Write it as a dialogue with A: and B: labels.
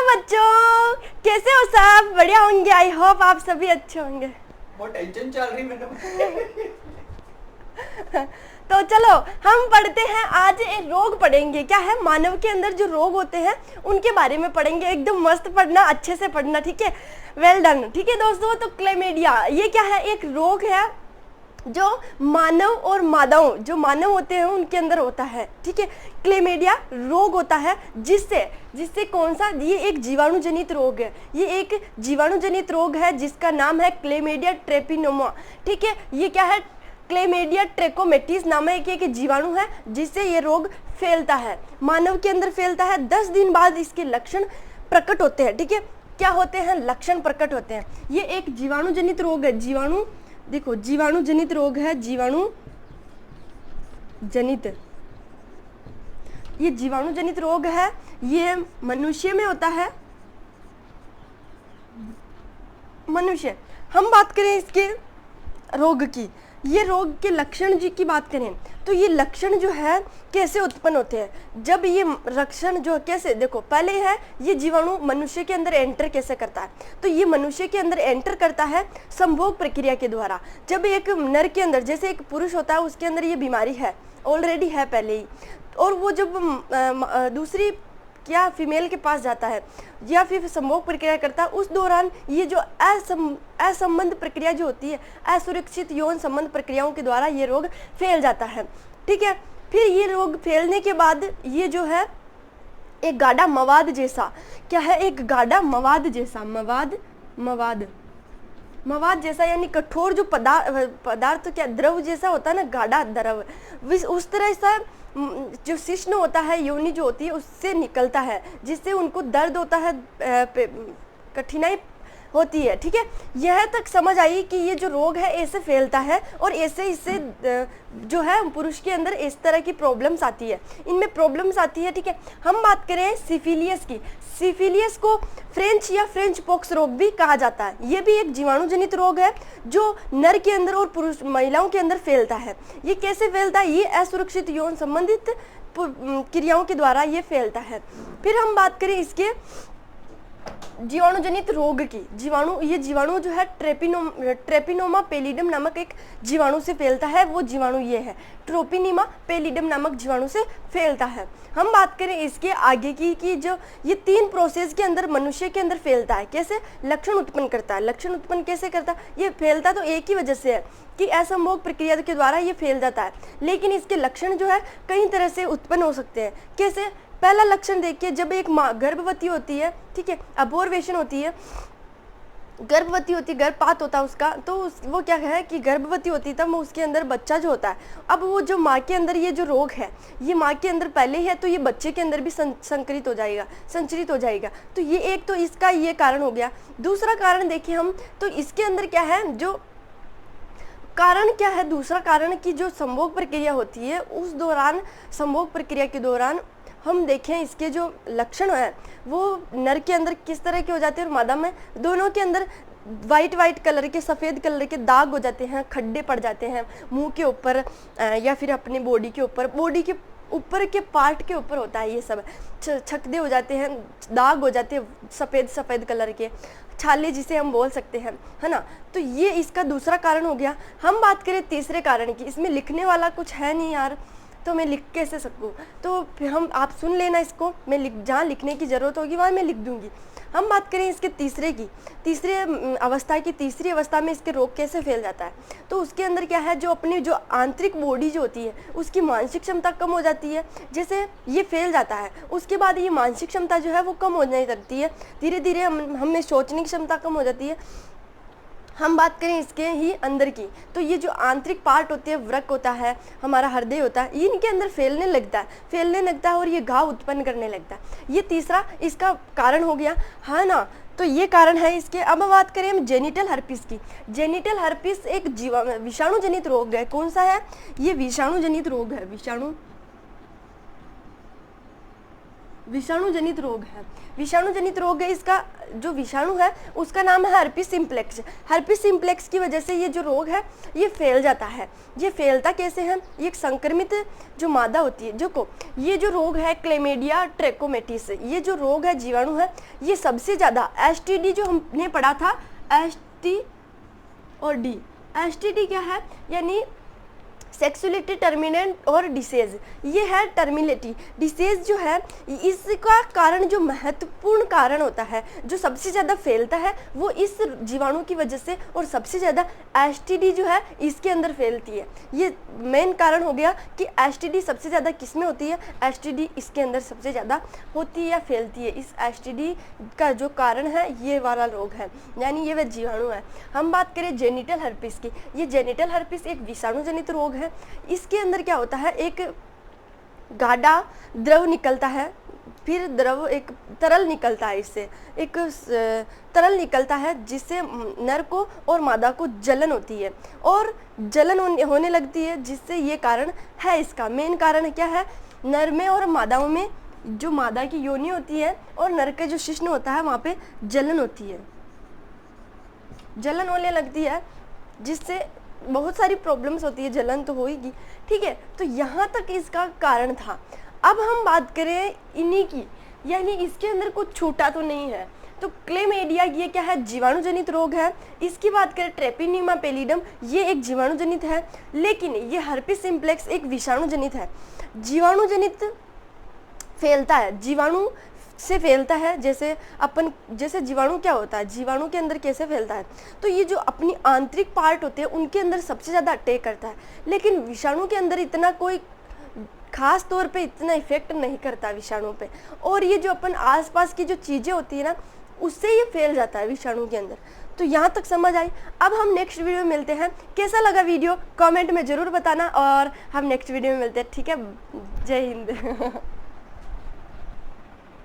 A: बच्चों, कैसे हो सब? बढ़िया होंगे। आई होप आप सभी अच्छे होंगे।
B: बहुत टेंशन चल रही मैडम।
A: तो चलो हम पढ़ते हैं। आज एक रोग पढ़ेंगे। क्या है? मानव के अंदर जो रोग होते हैं उनके बारे में पढ़ेंगे। एकदम मस्त पढ़ना, अच्छे से पढ़ना, ठीक है? Well done. ठीक है दोस्तों, तो क्लेमेडिया ये क्या है? एक रोग है जो मानव और मादाओं, जो मानव होते हैं उनके अंदर होता है, ठीक है? क्लेमेडिया रोग होता है जिससे जिससे कौन सा? ये एक जीवाणु जनित रोग है। ये एक जीवाणु जनित रोग है जिसका नाम है क्लेमेडिया ट्रेपिनोमा, ठीक है? ये क्या है? क्लेमेडिया ट्रेकोमेटिस नामक एक जीवाणु है जिससे ये रोग फैलता है, मानव के अंदर फैलता है। 10 दिन बाद इसके लक्षण प्रकट होते हैं, ठीक है? क्या होते हैं? लक्षण प्रकट होते हैं। ये एक जीवाणु जनित रोग है। जीवाणु, देखो, जीवाणु जनित रोग है। जीवाणु जनित, ये जीवाणु जनित रोग है। ये मनुष्य में होता है। मनुष्य, हम बात करें इसके रोग की, ये रोग के लक्षण जी की बात करें तो ये लक्षण जो है कैसे उत्पन्न होते हैं? जब ये लक्षण जो कैसे, देखो, पहले है ये जीवाणु मनुष्य के अंदर एंटर कैसे करता है? तो ये मनुष्य के अंदर एंटर करता है संभोग प्रक्रिया के द्वारा। जब एक नर के अंदर, जैसे एक पुरुष होता है, उसके अंदर ये बीमारी है, ऑलरेडी है पहले ही, और वो जब दूसरी क्या फीमेल के पास जाता है या फिर संभोग प्रक्रिया करता है, उस दौरान ये जो असंबंध प्रक्रिया जो होती है, असुरक्षित यौन संबंध प्रक्रियाओं के द्वारा ये रोग फैल जाता है, ठीक है? फिर ये रोग फैलने के बाद ये जो है एक गाढ़ा मवाद जैसा, क्या है? एक गाढ़ा मवाद जैसा, मवाद जैसा, यानी कठोर जो पदार्थ क्या, द्रव जैसा होता है ना, गाढ़ा द्रव, उस तरह सा जो शिश्न होता है, योनि जो होती है, उससे निकलता है, जिससे उनको दर्द होता है, कठिनाई होती है, ठीक है? यह तक समझ आई कि ये जो रोग है ऐसे फैलता है और ऐसे इससे जो है पुरुष के अंदर इस तरह की प्रॉब्लम्स आती है, इनमें प्रॉब्लम्स आती है, ठीक है? हम बात करें सिफिलियस की। सिफिलियस को फ्रेंच या फ्रेंच पॉक्स रोग भी कहा जाता है। ये भी एक जीवाणु जनित रोग है जो नर के अंदर और पुरुष, महिलाओं के अंदर फैलता है। ये कैसे फैलता है? ये असुरक्षित यौन संबंधित क्रियाओं के द्वारा ये फैलता है। फिर हम बात करें इसके जीवाणु जनित रोग की। ये जीवाणु जो है ट्रेपिनोमा पेलिडम नामक एक जीवाणु से फैलता है। वो जीवाणु ये है, ट्रोपिनिमा पेलिडम नामक जीवाणु से फैलता है। हम बात करें इसके आगे की कि जो ये 3 प्रोसेस के अंदर मनुष्य के अंदर फैलता है। कैसे? लक्षण उत्पन्न करता है। लक्षण उत्पन्न कैसे करता है? ये फैलता तो एक ही वजह से है कि असंभोग प्रक्रिया के द्वारा ये फैल जाता है, लेकिन इसके लक्षण जो है कई तरह से उत्पन्न हो सकते हैं। कैसे? पहला लक्षण देखिए, जब एक माँ गर्भवती होती है, ठीक है, अबोर्वेशन होती है, गर्भवती होती, गर्भपात होता है उसका, तो वो क्या है कि गर्भवती होती तब उसके अंदर बच्चा जो होता है, अब वो जो माँ के अंदर ये जो रोग है, ये माँ के अंदर पहले ही है, तो ये बच्चे के अंदर भी संचरित हो जाएगा। तो ये एक तो इसका ये कारण हो गया। दूसरा कारण देखिए हम, तो इसके अंदर क्या है, जो कारण क्या है? दूसरा कारण की जो संभोग प्रक्रिया होती है, उस दौरान, संभोग प्रक्रिया के दौरान हम देखें इसके जो लक्षण है वो नर के अंदर किस तरह के हो जाते हैं और मादा में, दोनों के अंदर वाइट कलर के, सफ़ेद कलर के दाग हो जाते हैं, खड्डे पड़ जाते हैं मुंह के ऊपर या फिर अपनी बॉडी के ऊपर, बॉडी के ऊपर के पार्ट के ऊपर होता है ये सब, छकदे हो जाते हैं, दाग हो जाते हैं सफ़ेद कलर के, छाले जिसे हम बोल सकते हैं, है ना? तो ये इसका दूसरा कारण हो गया। हम बात करें तीसरे कारण की, इसमें लिखने वाला कुछ है नहीं यार, तो मैं लिख कैसे सकूँ? तो फिर हम, आप सुन लेना इसको, मैं जहाँ लिखने की ज़रूरत होगी वहाँ मैं लिख दूँगी। हम बात करें इसके तीसरे अवस्था की, तीसरी अवस्था में इसके रोग कैसे फैल जाता है, तो उसके अंदर क्या है, जो अपनी जो आंतरिक बॉडी जो होती है उसकी मानसिक क्षमता कम हो जाती है। जैसे ये फैल जाता है, उसके बाद ये मानसिक क्षमता जो है वो कम होने लगती है, धीरे धीरे हमें सोचने की क्षमता कम हो जाती है। हम बात करें इसके ही अंदर की, तो ये जो आंतरिक पार्ट होती है, वृक्क होता है, हमारा हृदय होता है, इनके अंदर फैलने लगता है और ये घाव उत्पन्न करने लगता है। ये तीसरा इसका कारण हो गया, है ना? तो ये कारण है इसके। अब बात करें हम जेनिटल हर्पिस की। जेनिटल हर्पिस एक विषाणु जनित रोग है। कौन सा है? ये विषाणु जनित रोग है। विषाणु जनित रोग है। विषाणु जनित रोग है, इसका जो विषाणु है उसका नाम है हर्पिस सिम्प्लेक्स। हर्पिस सिम्प्लेक्स की वजह से ये जो रोग है ये फैल जाता है। ये फैलता कैसे है? ये एक संक्रमित जो मादा होती है ये जो रोग है क्लेमेडिया ट्रैकोमेटिस, ये जो रोग है जीवाणु है, ये सबसे ज़्यादा एसटीडी जो हमने पढ़ा था, एसटी और डी, एसटीडी क्या है? यानी सेक्सुअलिटी टर्मिनेंट और डिसीज, ये है टर्मिनेटी डिसीज जो है। इसका कारण जो महत्वपूर्ण कारण होता है, जो सबसे ज़्यादा फैलता है, वो इस जीवाणु की वजह से, और सबसे ज़्यादा एसटीडी जो है इसके अंदर फैलती है। ये मेन कारण हो गया कि एसटीडी सबसे ज़्यादा किस में होती है? एसटीडी इसके अंदर सबसे ज़्यादा होती है या फैलती है। इस एसटीडी का जो कारण है ये वाला रोग है, यानी ये वह जीवाणु है। हम बात करें जेनिटल हर्पिस की, ये जेनिटल हर्पिस एक विषाणु जनित रोग है। इसके अंदर क्या होता है? एक गाढ़ा द्रव निकलता है, फिर द्रव एक तरल निकलता है, इससे एक तरल निकलता है जिससे नर को और मादा को जलन होती है, और जलन होने लगती है, जिससे ये कारण है। इसका मेन कारण क्या है? नर में और मादाओं में जो मादा की योनि होती है और नर के जो शिश्न होता है वहाँ पे जलन होती है, जलन होने लगती है, जिससे बहुत सारी प्रॉब्लम्स होती है, जलन तो होगी। ठीक है, तो यहाँ तक इसका कारण था। अब हम बात करें इन्हीं की, यानी इसके अंदर कुछ छूटा तो नहीं है। तो क्लेमेडिया ये क्या है? जीवाणु जनित रोग है। इसकी बात करें ट्रेपिनीमा पेलिडम, ये एक जीवाणु जनित है, लेकिन ये हर्पिस सिम्प्लेक्स एक विषाणु जनित है। जीवाणु जनित फैलता है, जीवाणु से फैलता है। जैसे जीवाणु क्या होता है, जीवाणु के अंदर कैसे फैलता है? तो ये जो अपनी आंतरिक पार्ट होते हैं उनके अंदर सबसे ज़्यादा अटैक करता है, लेकिन विषाणु के अंदर इतना कोई खास तौर पे इतना इफेक्ट नहीं करता विषाणु पे। और ये जो अपन आसपास की जो चीज़ें होती है ना, उससे ये फैल जाता है विषाणु के अंदर। तो यहाँ तक समझ आई। अब हम नेक्स्ट वीडियो में मिलते हैं। कैसा लगा वीडियो कमेंट में ज़रूर बताना, और हम नेक्स्ट वीडियो में मिलते हैं। ठीक है, जय हिंद।